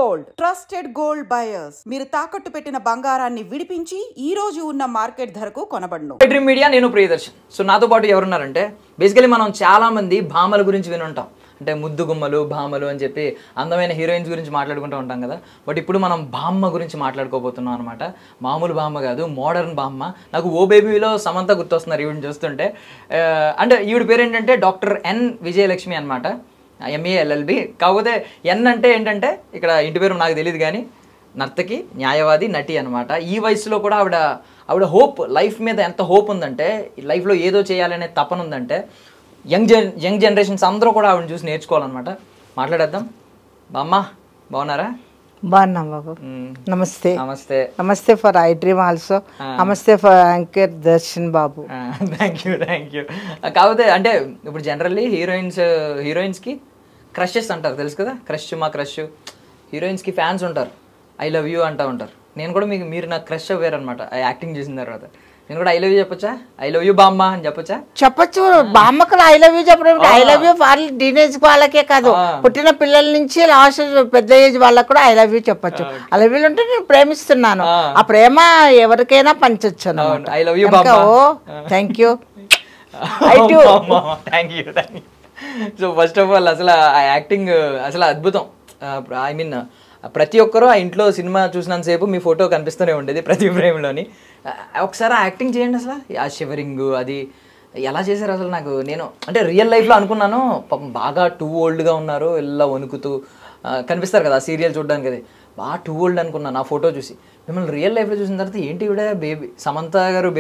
Gold trusted gold buyers మీరు తాకట్టు పెట్టిన బంగారాన్ని విడిపించి ఈ రోజు ఉన్న మార్కెట్ ధరకు కొనబడును. డ్రీమ్ మీడియా, నేను ప్రియదర్శన్. సో నాతో పాటు ఎవరున్నారంటే, బేసికలీ మనం చాలా మంది భామల గురించి వినుంటాం. అంటే ముద్దు గుమ్మలు, భామలు అని చెప్పి అందమైన హీరోయిన్స్ గురించి మాట్లాడుకుంటూ ఉంటాం కదా. బట్ ఇప్పుడు మనం బామ్మ గురించి మాట్లాడుకోబోతున్నాం అనమాట. మామూలు బామ్మ కాదు, మోడర్న్ బామ్మ. నాకు ఓ బేబీలో సమంత గుర్తొస్తున్నారు ఈవిడిని చూస్తుంటే. అంటే ఈవిడ పేరు ఏంటంటే డాక్టర్ ఎన్ విజయలక్ష్మి అనమాట, ఎంఏ LLB. కాకపోతే ఎన్ అంటే ఏంటంటే, ఇక్కడ ఇంటి పేరు నాకు తెలియదు కానీ నర్తకి, న్యాయవాది, నటి అనమాట. ఈ వయసులో కూడా ఆవిడ హోప్, లైఫ్ మీద ఎంత హోప్ ఉందంటే, లైఫ్లో ఏదో చేయాలనే తపన ఉందంటే, యంగ్ జనరేషన్స్ అందరూ కూడా ఆవిడని చూసి నేర్చుకోవాలన్నమాట. మాట్లాడేద్దాం. బామ్మ బాగున్నారా? బాగున్నాం బాబు. నమస్తే. నమస్తే. నమస్తే ఫర్ ఐ డ్రీమ్ ఆల్సో. నమస్తే for anchor Darshan Babu. Thank you. కాకపోతే అంటే ఇప్పుడు జనరల్లీ హీరోయిన్స్కి క్రషెస్ అంటారు, తెలుసు కదా. మా క్రష్. హీరోయిన్స్కి ఫ్యాన్స్ ఉంటారు, ఐ లవ్ యూ అంటూ ఉంటారు. నేను కూడా మీరు నాకు క్రష్ అవ్వారు అనమాట యాక్టింగ్ చేసిన తర్వాత. నేను కూడా ఐ లవ్ యూ చెప్పొచ్చా? ఐ లవ్ యూ బామ్మ అని చెప్పొచ్చా? చెప్పచ్చు. బామ్మకు ఐ లవ్ యూ చెప్పడం, ఐ లవ్ యూ టీనేజ్ వాళ్ళకే కాదు, పుట్టిన పిల్లల నుంచి లాస్ట్ పెద్ద ఏజ్ వాళ్ళకు కూడా ఐ లవ్ యూ చెప్పొచ్చు. ఐ లవ్ యూ అంటే నేను ప్రేమిస్తున్నాను, ఆ ప్రేమ ఎవరికైనా పంచొచ్చు. I love you. Thank you. So first of all అసలు ఆ యాక్టింగ్ అసలు అద్భుతం. ఐ మీన్ ప్రతి ఒక్కరూ ఆ ఇంట్లో సినిమా చూసినంతసేపు మీ ఫోటో కనిపిస్తూనే ఉండేది ప్రతి ఫ్రేమ్లోని. ఒకసారి ఆ యాక్టింగ్ చేయండి. అసలు ఆ షివరింగ్ అది ఎలా చేశారు అసలు? నేను అంటే రియల్ లైఫ్లో అనుకున్నాను, పాపం బాగా టూ ఓల్డ్గా ఉన్నారు, ఇలా వణుకుతూ కనిపిస్తారు కదా సీరియల్ చూడడానికి. అది బాగా టూ ఓల్డ్ అనుకున్నాను ఆ ఫోటో చూసి. మిమ్మల్ని రియల్ లైఫ్లో చూసిన తర్వాత ఏంటి ఇవిడ బేబీ, సమంత గారు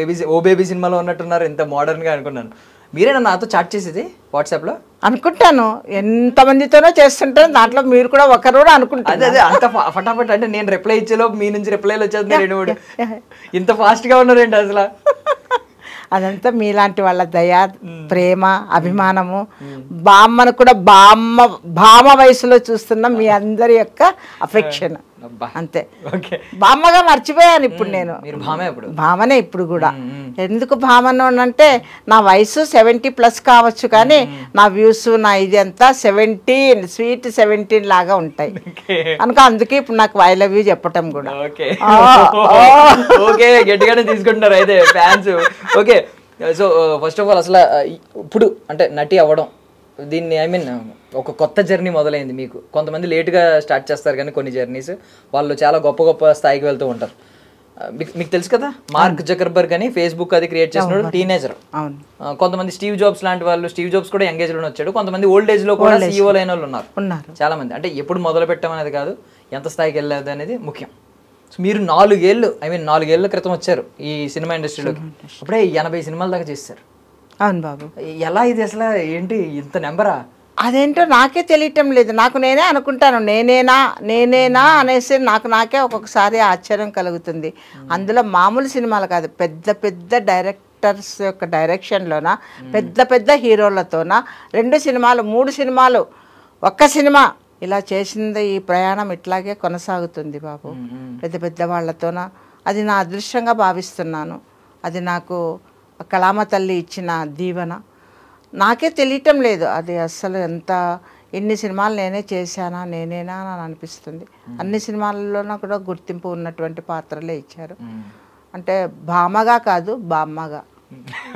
బేబీ సినిమాలో ఉన్నట్టున్నారు, ఎంత మోడర్న్గా అనుకున్నాను. మీరేనా నాతో చాట్ చేసేది వాట్సాప్లో? అనుకుంటాను, ఎంతమందితోనో చేస్తుంటాను, దాంట్లో మీరు కూడా ఒకరు కూడా అనుకుంటారు. అదే అంత ఫటాఫట్ అంటే నేను రిప్లై ఇచ్చేలో మీ నుంచి రిప్లైలు వచ్చేది. ఇంత ఫాస్ట్గా ఉన్నారేంటి అసలు? అదంతా మీలాంటి వాళ్ళ దయా, ప్రేమ, అభిమానము. బామ్మను కూడా భామ వయసులో చూస్తున్న మీ అందరి యొక్క అఫెక్షన్ అంతే. బామ్మగా మర్చిపోయాను ఇప్పుడు నేను. భామనే ఇప్పుడు కూడా. ఎందుకు భామను అంటే, నా వయసు 70+ కావచ్చు కానీ నా వ్యూస్, నా ఇది అంతా 17, స్వీట్ 17 లాగా ఉంటాయి కనుక అందుకే ఇప్పుడు నాకు ఐ లవ్ యూ చెప్పటం కూడా. ఓకే, గట్టిగానే తీసుకుంటున్నారు అయితే fans. Okay, so first of all అసలు ఇప్పుడు అంటే నటి అవ్వడం, దీన్ని ఐ మీన్ ఒక కొత్త జర్నీ మొదలైంది మీకు. కొంతమంది లేట్గా స్టార్ట్ చేస్తారు కానీ కొన్ని జర్నీస్ వాళ్ళు చాలా గొప్ప స్థాయికి వెళ్తూ ఉంటారు. మీకు తెలుసు కదా, మార్క్ జకర్బర్గ్ అని ఫేస్బుక్ అది క్రియేట్ చేసినాడు, టీనేజర్. కొంతమంది స్టీవ్ జాబ్స్ లాంటి వాళ్ళు, స్టీవ్ జాబ్స్ కూడా యంగ్ ఏజ్లో వచ్చాడు. కొంతమంది ఓల్డ్ ఏజ్లో కూడా CEO అయిన వాళ్ళు ఉన్నారు చాలా మంది. అంటే ఎప్పుడు మొదలు పెట్టామనేది కాదు, ఎంత స్థాయికి వెళ్ళదు అనేది ముఖ్యం. సో మీరు 4 ఏళ్ళ క్రితం వచ్చారు ఈ సినిమా ఇండస్ట్రీలోకి. అప్పుడే 80 సినిమాల దాకా చేస్తారు. అవును బాబు. ఎలా ఇది అసలు? ఏంటి ఇంత నెంబరా? అదేంటో నాకే తెలియటం లేదు. నేనే అనుకుంటాను, నేనేనా అనేసి నాకే ఒక్కొక్కసారి ఆశ్చర్యం కలుగుతుంది. అందులో మామూలు సినిమాలు కాదు, పెద్ద డైరెక్టర్స్ యొక్క డైరెక్షన్లోన, పెద్ద హీరోలతోన 2 సినిమాలు 3 సినిమాలు, ఒక్క సినిమా ఇలా చేసింది. ఈ ప్రయాణం ఇట్లాగే కొనసాగుతుంది బాబు, పెద్ద వాళ్ళతోన. అది నా అదృష్టంగా భావిస్తున్నాను. అది నాకు కళామ తల్లి ఇచ్చిన దీవెన. నాకే తెలియటం లేదు అది అస్సలు. ఎన్ని సినిమాలు నేనే చేశానా, నేనేనా అని అనిపిస్తుంది. అన్ని సినిమాల్లోనూ కూడా గుర్తింపు ఉన్నటువంటి పాత్రలే ఇచ్చారు. అంటే భామగా కాదు, బామ్మగా.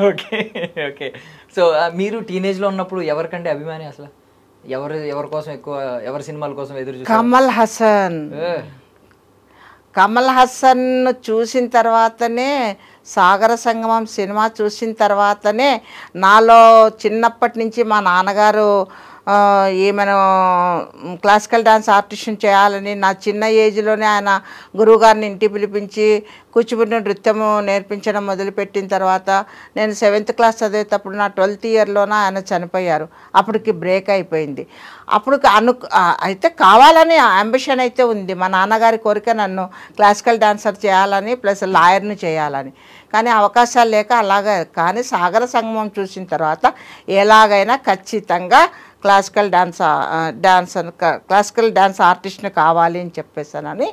ఓకే. సో మీరు టీనేజ్లో ఉన్నప్పుడు ఎవరికంటే అభిమాని అసలు? ఎవరి కోసం ఎక్కువ, ఎవరి సినిమాల కోసం ఎదురు చూసారు? కమల్ హాసన్ చూసిన తర్వాతనే, సాగర సంగమం సినిమా చూసిన తర్వాతనే నాలో చిన్నప్పటి నుంచి మా నాన్నగారు ఏమైనా క్లాసికల్ డాన్స్ ఆర్టిస్ట్ని చేయాలని, నా చిన్న ఏజ్లోనే ఆయన గురువుగారిని ఇంటికి పిలిపించి కూచిపూడి నృత్యము నేర్పించడం మొదలుపెట్టిన తర్వాత, నేను 7th క్లాస్ చదివేటప్పుడు నా 12th ఇయర్లోనే ఆయన చనిపోయారు. అప్పటికి బ్రేక్ అయిపోయింది. అప్పుడు అయితే కావాలని అంబిషన్ అయితే ఉంది. మా నాన్నగారి కోరిక నన్ను క్లాసికల్ డాన్సర్ చేయాలని, ప్లస్ లాయర్ని చేయాలని. కానీ అవకాశాలు లేక అలాగే. కానీ సాగర సంగమం చూసిన తర్వాత ఎలాగైనా ఖచ్చితంగా క్లాసికల్ డాన్స్ ఆర్టిస్ట్ని కావాలి అని చెప్పేసానని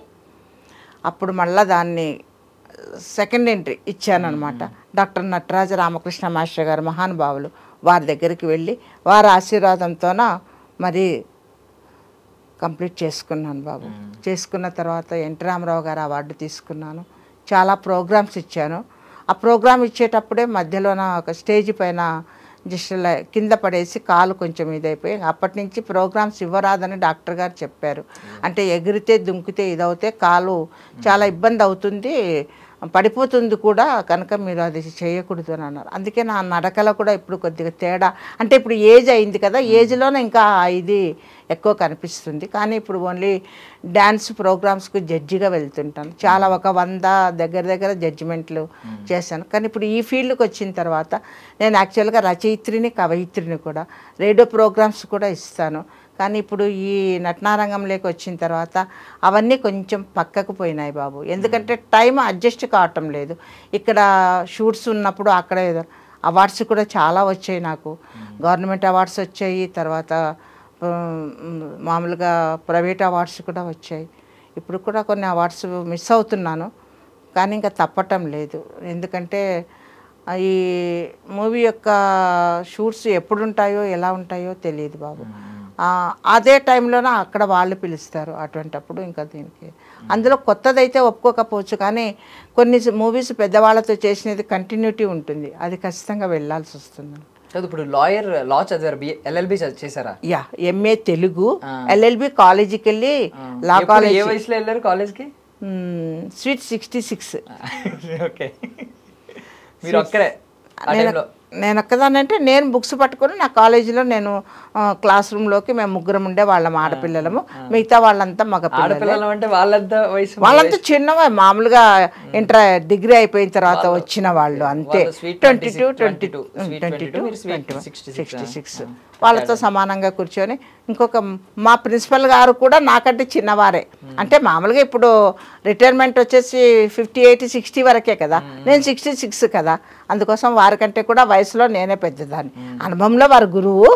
అప్పుడు మళ్ళీ దాన్ని సెకండ్ ఎంట్రీ ఇచ్చానమాట. డాక్టర్ నటరాజ రామకృష్ణ మాస్టర్ గారు మహానుభావులు, వారి దగ్గరికి వెళ్ళి వారి ఆశీర్వాదంతోన మరి కంప్లీట్ చేసుకున్నాను బాబు. చేసుకున్న తర్వాత ఎన్టీ రామారావు గారు అవార్డు తీసుకున్నాను. చాలా ప్రోగ్రామ్స్ ఇచ్చాను. ఆ ప్రోగ్రామ్ ఇచ్చేటప్పుడే మధ్యలోన ఒక స్టేజ్ పైన జస్ట్ కింద పడేసి కాలు కొంచెం ఇదైపోయి అప్పటి నుంచి ప్రోగ్రామ్స్ ఇవ్వరాదని డాక్టర్ గారు చెప్పారు. అంటే ఎగిరితే దుంకితే ఇదవుతే కాలు చాలా ఇబ్బంది అవుతుంది, పడిపోతుంది కూడా, కనుక మీరు అది చేయకూడదు అని అన్నారు. అందుకే నా నడకలో కూడా ఇప్పుడు కొద్దిగా తేడా, అంటే ఇప్పుడు ఏజ్ అయింది కదా, ఏజ్లోనే ఇంకా ఇది ఎక్కువ కనిపిస్తుంది. కానీ ఇప్పుడు ఓన్లీ డ్యాన్స్ ప్రోగ్రామ్స్కి జడ్జిగా వెళ్తుంటాను. చాలా ఒక 100 దగ్గర జడ్జిమెంట్లు చేశాను. కానీ ఇప్పుడు ఈ ఫీల్డ్కి వచ్చిన తర్వాత నేను యాక్చువల్గా రచయిత్రిని, కవయిత్రిని కూడా, రేడియో ప్రోగ్రామ్స్ కూడా ఇస్తాను. కానీ ఇప్పుడు ఈ నటనారంగంలోకి వచ్చిన తర్వాత అవన్నీ కొంచెం పక్కకు పోయినాయి బాబు. ఎందుకంటే టైం అడ్జస్ట్ కావటం లేదు. ఇక్కడ షూట్స్ ఉన్నప్పుడు అక్కడ అవార్డ్స్ కూడా చాలా వచ్చాయి నాకు. గవర్నమెంట్ అవార్డ్స్ వచ్చాయి, తర్వాత మామూలుగా ప్రైవేట్ అవార్డ్స్ కూడా వచ్చాయి. ఇప్పుడు కూడా కొన్ని అవార్డ్స్ మిస్ అవుతున్నాను, కానీ ఇంకా తప్పటం లేదు. ఎందుకంటే ఈ మూవీ యొక్క షూట్స్ ఎప్పుడు ఉంటాయో ఎలా ఉంటాయో తెలియదు బాబు. అదే టైంలోనే అక్కడ వాళ్ళు పిలుస్తారు. అటువంటప్పుడు ఇంకా దీనికి అందులో కొత్తదైతే ఒప్పుకోకపోవచ్చు, కానీ కొన్ని మూవీస్ పెద్దవాళ్ళతో చేసినది కంటిన్యూటీ ఉంటుంది, అది ఖచ్చితంగా వెళ్ళాల్సి వస్తుంది. ఇప్పుడు లా చదివారు, ఎల్ఎల్బి చేశారా? యా, ఎంఏ తెలుగు, ఎల్ఎల్బి కాలేజీకి వెళ్ళి లా కాలేజ్. ఏ వయసులో వెళ్ళారు కాలేజ్కి? స్వీట్ 66. ఓకే, మీరు ఒక్కరే? నేను ఒక్కదానంటే నేను బుక్స్ పట్టుకొని నా కాలేజీలో నేను క్లాస్ రూమ్లోకి మేము ముగ్గురం ఉండే వాళ్ళం, ఆడపిల్లలము. మిగతా వాళ్ళంతా మగపిల్లలు. అంటే వాళ్ళంతా చిన్నవా, మామూలుగా డిగ్రీ అయిపోయిన తర్వాత వచ్చిన వాళ్ళు అంతే. 22, 66 వాళ్ళతో సమానంగా కూర్చొని. ఇంకొక మా ప్రిన్సిపల్ గారు కూడా నాకంటే చిన్నవారే. అంటే మామూలుగా ఇప్పుడు రిటైర్మెంట్ వచ్చేసి 58, 60 వరకే కదా, నేను 66 కదా. అందుకోసం వారికంటే కూడా వయసులో నేనే పెద్దదాన్ని. అనుభవంలో వారి గురువు,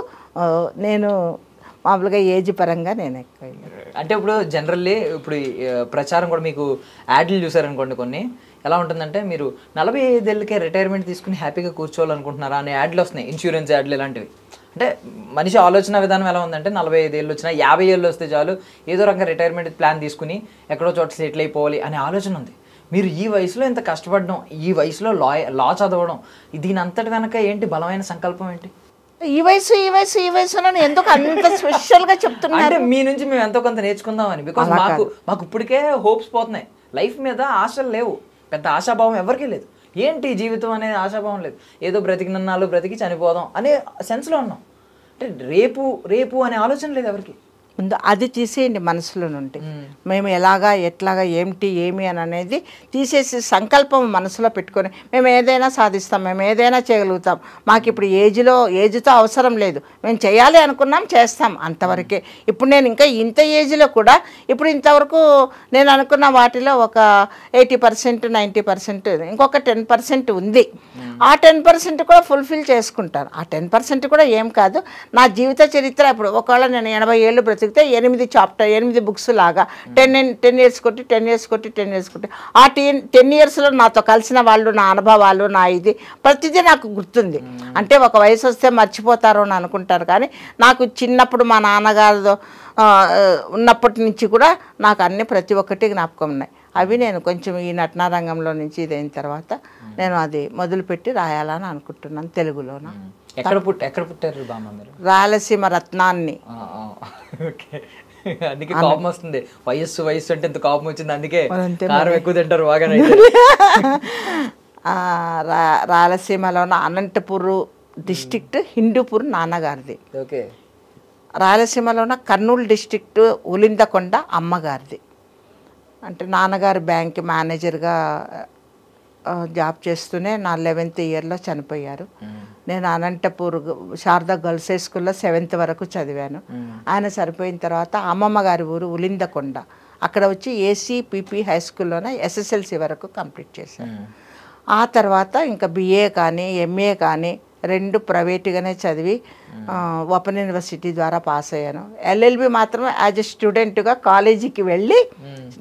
నేను మామూలుగా ఏజ్ పరంగా నేను ఎక్కువ. అంటే ఇప్పుడు జనరల్లీ ఇప్పుడు ప్రచారం కూడా మీకు యాడ్లు చూసారనుకోండి, కొన్ని ఎలా ఉంటుందంటే మీరు 45 ఏళ్ళకే రిటైర్మెంట్ తీసుకుని హ్యాపీగా కూర్చోవాలనుకుంటున్నారా అనే యాడ్లు వస్తున్నాయి, ఇన్సూరెన్స్ యాడ్లు ఇలాంటివి. అంటే మనిషి ఆలోచన విధానం ఎలా ఉందంటే 45 ఏళ్ళు వచ్చినా 50 ఏళ్ళు వస్తే చాలు, ఏదో రకంగా రిటైర్మెంట్ ప్లాన్ తీసుకుని ఎక్కడో చోట సెటిల్ అయిపోవాలి అనే ఆలోచన ఉంది. మీరు ఈ వయసులో ఇంత కష్టపడడం, ఈ వయసులో లా చదవడం, దీని అంతటి వెనక ఏంటి బలమైన సంకల్పం ఏంటి? ఈ వయసులో ఎందుకు అంత స్పెషల్గా చెప్తున్నారు? అంటే మీ నుంచి మేము ఎంతో కొంత నేర్చుకుందామని. బికాజ్ మాకు ఇప్పటికే హోప్స్ పోతున్నాయి, లైఫ్ మీద ఆశలు లేవు, పెద్ద ఆశాభావం ఎవరికీ లేదు. ఏంటి జీవితం అనేది ఆశాభావం లేదు, ఏదో బ్రతికినన్నాళ్ళు బ్రతికి చనిపోదాం అనే సెన్స్లో ఉన్నాం. అంటే రేపు అనే ఆలోచన లేదు ఎవరికి. ముందు అది తీసేయండి మనసులో నుండి. మేము ఎలాగా ఎట్లాగా ఏమి అని అనేది తీసేసి సంకల్పం మనసులో పెట్టుకొని మేము ఏదైనా సాధిస్తాం, మేము ఏదైనా చేయగలుగుతాం. మాకు ఇప్పుడు ఏజ్తో అవసరం లేదు, మేము చేయాలి అనుకున్నాం చేస్తాం, అంతవరకే. ఇప్పుడు నేను ఇంకా ఇంత ఏజ్లో కూడా ఇప్పుడు ఇంతవరకు నేను అనుకున్న వాటిలో ఒక 80%, 90%, ఇంకొక 10% ఉంది. ఆ 10% కూడా ఫుల్ఫిల్ చేసుకుంటాను. ఆ 10% కూడా ఏం కాదు, నా జీవిత చరిత్ర. ఇప్పుడు ఒకవేళ నేను 80 ఏళ్ళు బ్రతికితే 8 బుక్స్ లాగా 10 ఇయర్స్ కొట్టి 10 ఇయర్స్ కొట్టి 10 ఇయర్స్ కొట్టి ఆ 10 ఇయర్స్లో నాతో కలిసిన వాళ్ళు, నా అనుభవాలు, నా ఇది ప్రతిదీ నాకు గుర్తుంది. అంటే ఒక వయసు వస్తే మర్చిపోతారు అని అనుకుంటారు, కానీ నాకు చిన్నప్పుడు మా నాన్నగారితో ఉన్నప్పటి నుంచి కూడా నాకు అన్ని ప్రతి ఒక్కటి జ్ఞాపకం ఉన్నాయి. అవి నేను కొంచెం ఈ నటనారంగంలో నుంచి ఇదైన తర్వాత నేను అది మొదలుపెట్టి రాయాలని అనుకుంటున్నాను తెలుగులోన. ఎక్కడ పుట్టారు బామ్మ మీరు? రాయలసీమ రత్నాన్ని. అందుకే కోపం వస్తుంది, వయస్సు అంటే ఇంత కోపం వచ్చింది, అందుకే కారం ఎక్కువ తింటారు బాగా. రాయలసీమలోన అనంతపూర్ డిస్ట్రిక్ట్ హిందూపూర్ నాన్నగారిది. ఓకే. రాయలసీమలోన కర్నూలు డిస్ట్రిక్ట్ ఉలిందకొండ అమ్మగారిది. అంటే నాన్నగారు బ్యాంక్ మేనేజర్గా జాబ్ చేస్తూనే నా 11th ఇయర్లో చనిపోయారు. నేను అనంతపూర్ శారదా గర్ల్స్ హై స్కూల్లో 7th వరకు చదివాను. ఆయన చనిపోయిన తర్వాత అమ్మమ్మ గారి ఊరు ఉలిందకొండ, అక్కడ వచ్చి ఏసీపీపీ హై స్కూల్లోనే SSLC వరకు కంప్లీట్ చేశాను. ఆ తర్వాత ఇంకా BA కానీ MA కానీ 2 ప్రైవేట్గానే చదివి ఓపెన్ యూనివర్సిటీ ద్వారా పాస్ అయ్యాను. LLB మాత్రం యాజ్ ఎ స్టూడెంట్గా కాలేజీకి వెళ్ళి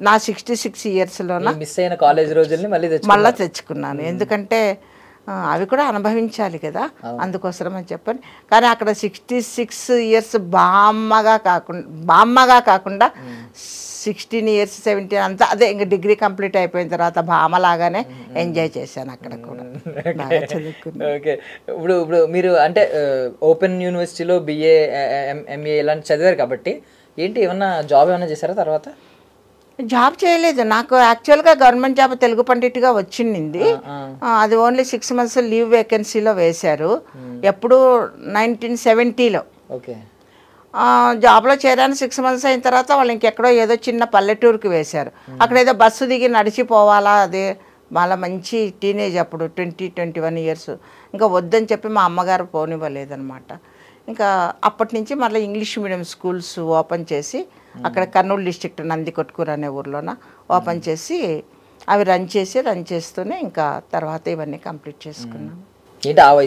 నా 66 ఇయర్స్లోన మిస్ అయిన కాలేజ్ రోజుల్ని మళ్ళీ తెచ్చుకున్నాను. ఎందుకంటే అవి కూడా అనుభవించాలి కదా, అందుకోసం అని చెప్పని. కానీ అక్కడ 66 ఇయర్స్ బామ్మగా కాకుండా 16 years 17 అంతా అదే ఇంకా డిగ్రీ కంప్లీట్ అయిపోయిన తర్వాత భామలాగానే ఎంజాయ్ చేశాను అక్కడ కూడా బాగా చదువుకున్నాను. ఓకే, ఇప్పుడు ఇప్పుడు మీరు అంటే ఓపెన్ యూనివర్సిటీలో బిఏ ఎంఏ ఇలాంటి చదివారు కాబట్టి ఏంటి ఏమన్నా జాబ్ ఏమన్నా చేశారా తర్వాత? జాబ్ చేయలేదు, నాకు యాక్చువల్గా గవర్నమెంట్ జాబ్ తెలుగు పండిట్గా వచ్చింది. అది ఓన్లీ 6 months లీవ్ వేకెన్సీలో వేశారు, ఎప్పుడు 1970లో. ఓకే, జాబ్లో చేరాను. 6 months అయిన తర్వాత వాళ్ళు ఇంకెక్కడో ఏదో చిన్న పల్లెటూరుకి వేశారు. అక్కడ ఏదో బస్సు దిగి నడిచిపోవాలా, అదే మళ్ళీ మంచి టీనేజ్ అప్పుడు 20-21 years. ఇంకా వద్దని చెప్పి మా అమ్మగారు పోనివ్వలేదన్నమాట. ఇంకా అప్పటి నుంచి మళ్ళీ ఇంగ్లీష్ మీడియం స్కూల్స్ ఓపెన్ చేసి అక్కడ కర్నూలు డిస్ట్రిక్ట్ నందికొట్కూరు అనే ఊర్లోన ఓపెన్ చేసి అవి రన్ చేస్తూనే ఇంకా తర్వాత ఇవన్నీ కంప్లీట్ చేసుకున్నాం. ఏంటి ఆ